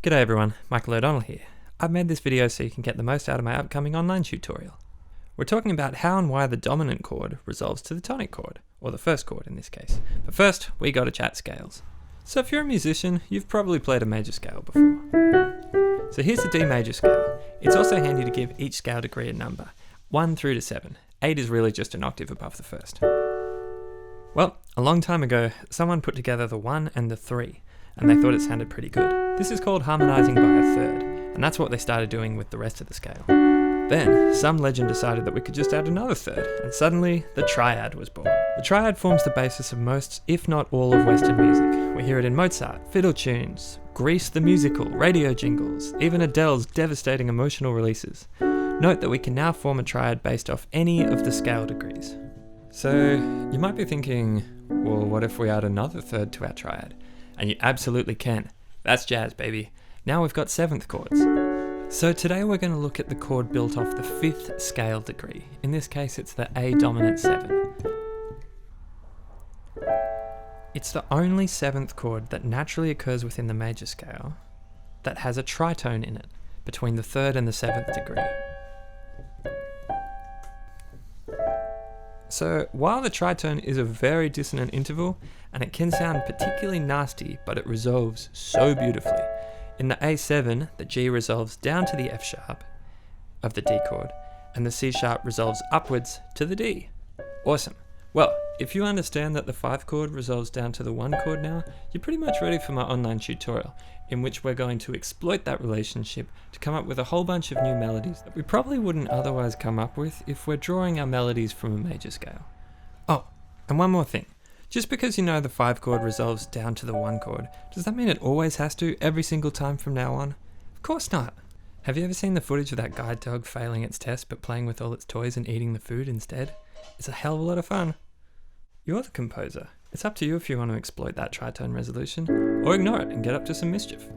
G'day everyone, Michael O'Donnell here. I've made this video so you can get the most out of my upcoming online tutorial. We're talking about how and why the dominant chord resolves to the tonic chord, or the first chord in this case. But first, we gotta chat scales. So if you're a musician, you've probably played a major scale before. So here's the D major scale. It's also handy to give each scale degree a number, 1 through to 7. 8 is really just an octave above the first. Well, a long time ago, someone put together the 1 and the 3, and they thought it sounded pretty good. This is called harmonizing by a third, and that's what they started doing with the rest of the scale. Then, some legend decided that we could just add another third, and suddenly, the triad was born. The triad forms the basis of most, if not all, of Western music. We hear it in Mozart, fiddle tunes, Grease the musical, radio jingles, even Adele's devastating emotional releases. Note that we can now form a triad based off any of the scale degrees. So, you might be thinking, well, what if we add another third to our triad? And you absolutely can. That's jazz, baby. Now we've got 7th chords. So today we're going to look at the chord built off the 5th scale degree. In this case, it's the A dominant 7. It's the only 7th chord that naturally occurs within the major scale that has a tritone in it, between the 3rd and the 7th degree. So while the tritone is a very dissonant interval, and it can sound particularly nasty, but it resolves so beautifully. In the A7, the G resolves down to the F sharp of the D chord, and the C sharp resolves upwards to the D. Awesome. Well, if you understand that the 5th chord resolves down to the 1 chord now, you're pretty much ready for my online tutorial, in which we're going to exploit that relationship to come up with a whole bunch of new melodies that we probably wouldn't otherwise come up with if we're drawing our melodies from a major scale. Oh, and one more thing. Just because you know the 5 chord resolves down to the 1 chord, does that mean it always has to every single time from now on? Of course not. Have you ever seen the footage of that guide dog failing its test but playing with all its toys and eating the food instead? It's a hell of a lot of fun. You're the composer. It's up to you if you want to exploit that tritone resolution, or ignore it and get up to some mischief.